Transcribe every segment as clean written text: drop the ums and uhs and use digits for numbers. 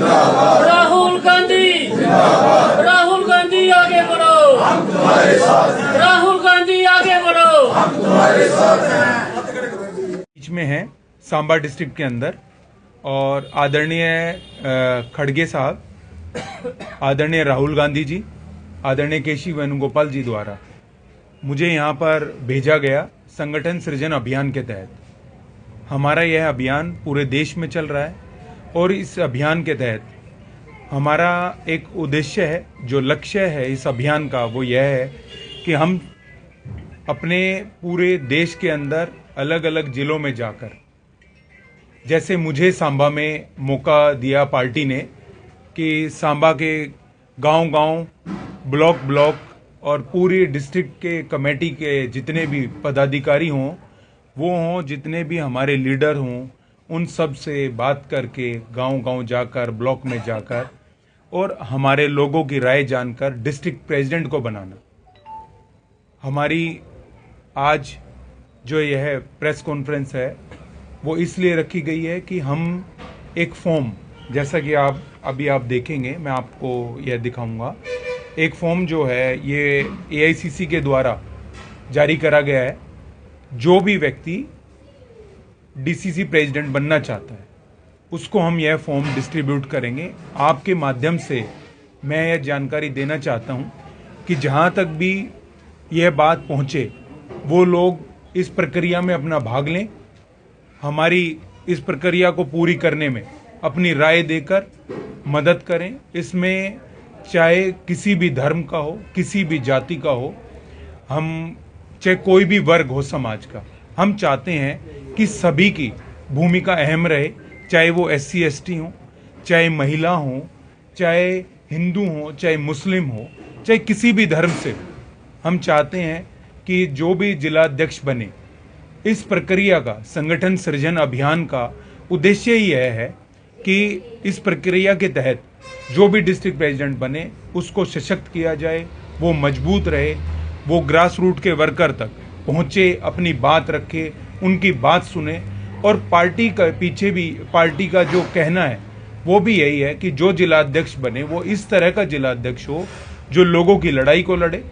राहुल गांधी राहुल गांधी आगे बढ़ो, हम तुम्हारे साथ हैं। राहुल गांधी आगे बढ़ो, हम तुम्हारे साथ हैं। बीच में है सांबा डिस्ट्रिक्ट के अंदर, और आदरणीय खड़गे साहब, आदरणीय राहुल गांधी जी, आदरणीय केसी वेणुगोपाल जी द्वारा मुझे यहाँ पर भेजा गया संगठन सृजन अभियान के तहत। हमारा यह अभियान पूरे देश में चल रहा है और इस अभियान के तहत हमारा एक उद्देश्य है, जो लक्ष्य है इस अभियान का, वो यह है कि हम अपने पूरे देश के अंदर अलग अलग जिलों में जाकर, जैसे मुझे सांबा में मौका दिया पार्टी ने कि सांबा के गांव-गांव, ब्लॉक और पूरी डिस्ट्रिक्ट के कमेटी के जितने भी पदाधिकारी हों, वो हों, जितने भी हमारे लीडर हों, उन सब से बात करके गांव-गांव जाकर, ब्लॉक में जाकर और हमारे लोगों की राय जानकर डिस्ट्रिक्ट प्रेसिडेंट को बनाना। हमारी आज जो यह प्रेस कॉन्फ्रेंस है वो इसलिए रखी गई है कि हम एक फॉर्म, जैसा कि आप देखेंगे, मैं आपको यह दिखाऊंगा, एक फॉर्म जो है ये एआईसीसी के द्वारा जारी करा गया है। जो भी व्यक्ति डीसीसी प्रेसिडेंट बनना चाहता है उसको हम यह फॉर्म डिस्ट्रीब्यूट करेंगे। आपके माध्यम से मैं यह जानकारी देना चाहता हूं कि जहां तक भी यह बात पहुंचे वो लोग इस प्रक्रिया में अपना भाग लें, हमारी इस प्रक्रिया को पूरी करने में अपनी राय देकर मदद करें। इसमें चाहे किसी भी धर्म का हो, किसी भी जाति का हो, हम चाहे कोई भी वर्ग हो समाज का, हम चाहते हैं कि सभी की भूमिका अहम रहे, चाहे वो SC ST हो, चाहे महिला हो, चाहे हिंदू हो, चाहे मुस्लिम हो, चाहे किसी भी धर्म से। हम चाहते हैं कि जो भी जिलाध्यक्ष बने, इस प्रक्रिया का, संगठन सृजन अभियान का उद्देश्य ही यह है कि इस प्रक्रिया के तहत जो भी डिस्ट्रिक्ट प्रेसिडेंट बने उसको सशक्त किया जाए, वो मजबूत रहे, वो ग्रास रूट के वर्कर तक पहुंचे, अपनी बात रखे, उनकी बात सुने। और पार्टी का पीछे भी पार्टी का जो कहना है वो भी यही है कि जो जिलाध्यक्ष बने वो इस तरह का जिलाध्यक्ष हो जो लोगों की लड़ाई को लड़े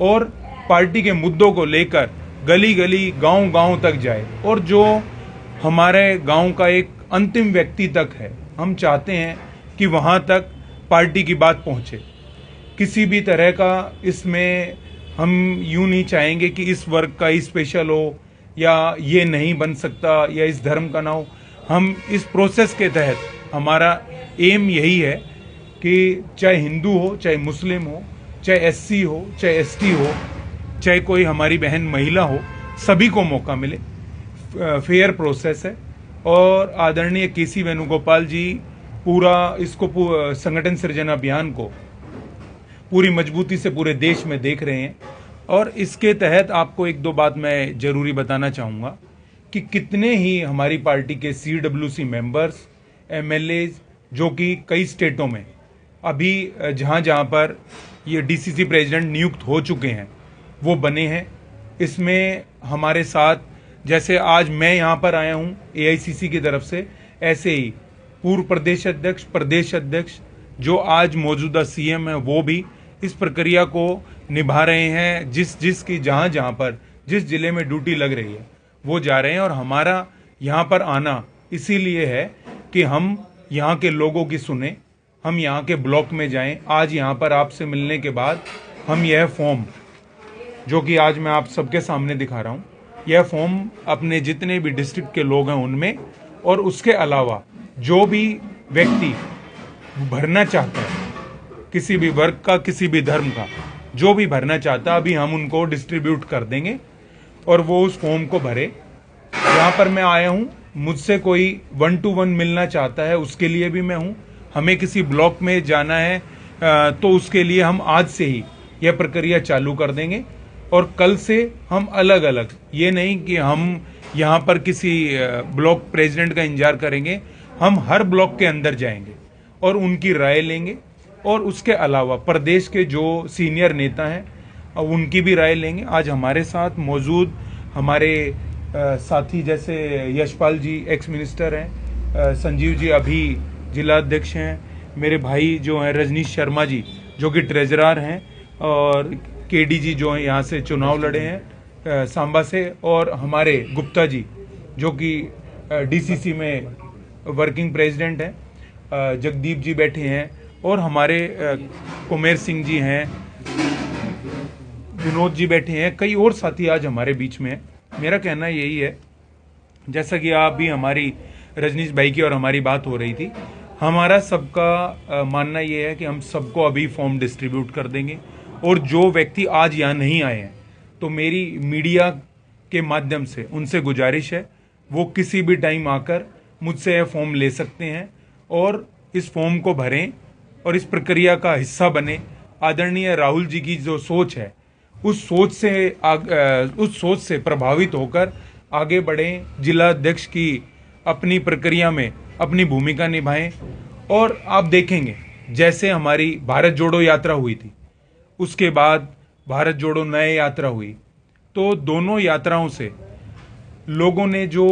और पार्टी के मुद्दों को लेकर गली गली, गांव गांव तक जाए, और जो हमारे गांव का एक अंतिम व्यक्ति तक है, हम चाहते हैं कि वहां तक पार्टी की बात पहुंचे। किसी भी तरह का इसमें हम यूं नहीं चाहेंगे कि इस वर्ग का ही स्पेशल हो या ये नहीं बन सकता या इस धर्म का ना हो। हम इस प्रोसेस के तहत, हमारा एम यही है कि चाहे हिंदू हो, चाहे मुस्लिम हो, चाहे SC हो, चाहे ST हो, चाहे कोई हमारी बहन महिला हो, सभी को मौका मिले। फेयर प्रोसेस है। और आदरणीय केसी वेणुगोपाल जी पूरा इसको संगठन सृजन अभियान को पूरी मजबूती से पूरे देश में देख रहे हैं। और इसके तहत आपको एक दो बात मैं जरूरी बताना चाहूँगा कि कितने ही हमारी पार्टी के CWC मेंबर्स, MLAs, जो कि कई स्टेटों में अभी जहाँ पर ये DCC प्रेसिडेंट नियुक्त हो चुके हैं वो बने हैं। इसमें हमारे साथ, जैसे आज मैं यहाँ पर आया हूँ AICC की तरफ से, ऐसे ही पूर्व प्रदेश अध्यक्ष जो आज मौजूदा CM है वो भी इस प्रक्रिया को निभा रहे हैं। जिसकी जहाँ पर जिस जिले में ड्यूटी लग रही है वो जा रहे हैं। और हमारा यहाँ पर आना इसीलिए है कि हम यहाँ के लोगों की सुने, हम यहाँ के ब्लॉक में जाएं। आज यहाँ पर आपसे मिलने के बाद हम यह फॉर्म, जो कि आज मैं आप सबके सामने दिखा रहा हूँ, यह फॉर्म अपने जितने भी डिस्ट्रिक्ट के लोग हैं उनमें, और उसके अलावा जो भी व्यक्ति भरना चाहता है, किसी भी वर्ग का, किसी भी धर्म का, जो भी भरना चाहता है, अभी हम उनको डिस्ट्रीब्यूट कर देंगे और वो उस फॉर्म को भरे। यहाँ पर मैं आया हूँ, मुझसे कोई 1 to 1 मिलना चाहता है उसके लिए भी मैं हूँ। हमें किसी ब्लॉक में जाना है तो उसके लिए हम आज से ही यह प्रक्रिया चालू कर देंगे। और कल से हम अलग अलग, ये नहीं कि हम यहाँ पर किसी ब्लॉक प्रेसिडेंट का इंतजार करेंगे, हम हर ब्लॉक के अंदर जाएंगे और उनकी राय लेंगे। और उसके अलावा प्रदेश के जो सीनियर नेता हैं उनकी भी राय लेंगे। आज हमारे साथ मौजूद हमारे साथी जैसे यशपाल जी एक्स मिनिस्टर हैं, संजीव जी अभी जिला अध्यक्ष हैं, मेरे भाई जो हैं रजनीश शर्मा जी जो कि ट्रेजरर हैं, और केडी जी जो हैं यहाँ से चुनाव लड़े हैं सांबा से, और हमारे गुप्ता जी जो कि डीसीसी में वर्किंग प्रेसिडेंट हैं, जगदीप जी बैठे हैं, और हमारे कुमेर सिंह जी हैं, विनोद जी बैठे हैं, कई और साथी आज हमारे बीच में हैं। मेरा कहना यही है, जैसा कि आप भी हमारी रजनीश भाई की और हमारी बात हो रही थी, हमारा सबका मानना ये है कि हम सबको अभी फॉर्म डिस्ट्रीब्यूट कर देंगे, और जो व्यक्ति आज यहाँ नहीं आए हैं तो मेरी मीडिया के माध्यम से उनसे गुजारिश है वो किसी भी टाइम आकर मुझसे यह फॉर्म ले सकते हैं और इस फॉर्म को भरें और इस प्रक्रिया का हिस्सा बने। आदरणीय राहुल जी की जो सोच है उस सोच से प्रभावित होकर आगे बढ़ें, जिला अध्यक्ष की अपनी प्रक्रिया में अपनी भूमिका निभाएं। और आप देखेंगे जैसे हमारी भारत जोड़ो यात्रा हुई थी, उसके बाद भारत जोड़ो नए यात्रा हुई, तो दोनों यात्राओं से लोगों ने जो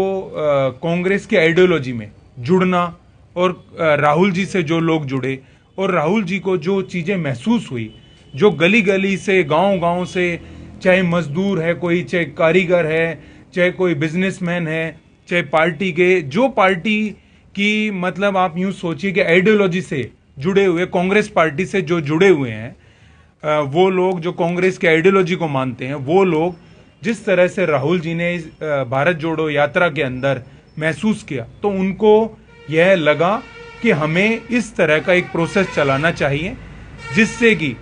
कांग्रेस के आइडियोलॉजी में जुड़ना, और राहुल जी से जो लोग जुड़े और राहुल जी को जो चीज़ें महसूस हुई, जो गली गली से गांव से, चाहे मजदूर है कोई, चाहे कारीगर है, चाहे कोई बिजनेसमैन है, चाहे पार्टी के जो पार्टी की मतलब आप यूं सोचिए कि आइडियोलॉजी से जुड़े हुए, कांग्रेस पार्टी से जो जुड़े हुए हैं, वो लोग जो कांग्रेस के आइडियोलॉजी को मानते हैं, वो लोग जिस तरह से राहुल जी ने इस भारत जोड़ो यात्रा के अंदर महसूस किया, तो उनको यह लगा कि हमें इस तरह का एक प्रोसेस चलाना चाहिए जिससे कि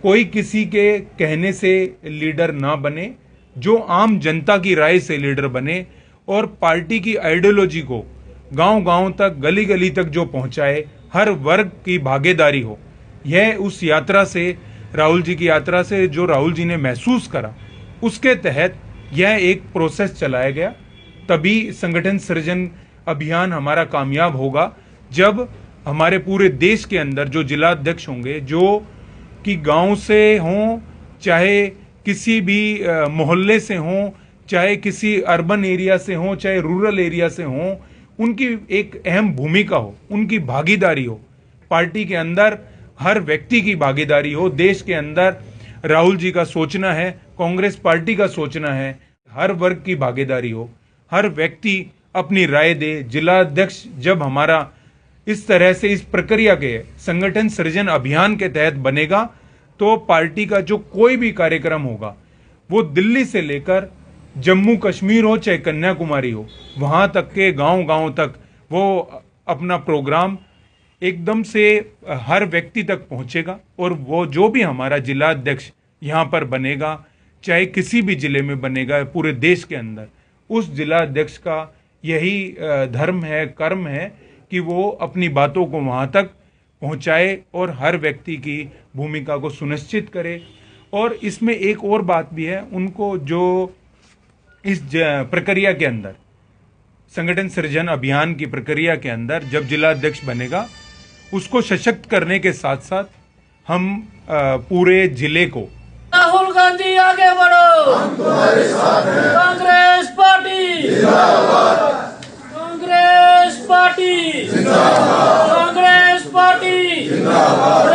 कोई किसी के कहने से लीडर ना बने, जो आम जनता की राय से लीडर बने और पार्टी की आइडियोलॉजी को गांव तक, गली गली तक जो पहुंचाए, हर वर्ग की भागीदारी हो। यह उस यात्रा से, राहुल जी की यात्रा से जो राहुल जी ने महसूस करा, उसके तहत यह एक प्रोसेस चलाया गया। तभी संगठन सृजन अभियान हमारा कामयाब होगा जब हमारे पूरे देश के अंदर जो जिला अध्यक्ष होंगे, जो कि गांव से हों, चाहे किसी भी मोहल्ले से हों, चाहे किसी अर्बन एरिया से हों, चाहे रूरल एरिया से हों, उनकी एक अहम भूमिका हो, उनकी भागीदारी हो, पार्टी के अंदर हर व्यक्ति की भागीदारी हो। देश के अंदर राहुल जी का सोचना है, कांग्रेस पार्टी का सोचना है, हर वर्ग की भागीदारी हो, हर व्यक्ति अपनी राय दे। जिला अध्यक्ष जब हमारा इस तरह से इस प्रक्रिया के संगठन सृजन अभियान के तहत बनेगा, तो पार्टी का जो कोई भी कार्यक्रम होगा वो दिल्ली से लेकर जम्मू कश्मीर हो चाहे कन्याकुमारी हो, वहां तक के गांव तक वो अपना प्रोग्राम एकदम से हर व्यक्ति तक पहुंचेगा। और वो जो भी हमारा जिला अध्यक्ष यहाँ पर बनेगा, चाहे किसी भी जिले में बनेगा पूरे देश के अंदर, उस जिला अध्यक्ष का यही धर्म है, कर्म है कि वो अपनी बातों को वहाँ तक पहुँचाए और हर व्यक्ति की भूमिका को सुनिश्चित करे। और इसमें एक और बात भी है, उनको जो इस प्रक्रिया के अंदर, संगठन सृजन अभियान की प्रक्रिया के अंदर जब जिला अध्यक्ष बनेगा, उसको सशक्त करने के साथ साथ हम पूरे जिले को, राहुल गांधी आगे बढ़ो, हम तुम्हारे साथ हैं, कांग्रेस पार्टी जिंदाबाद, कांग्रेस पार्टी जिंदाबाद, कांग्रेस पार्टी जिंदाबाद।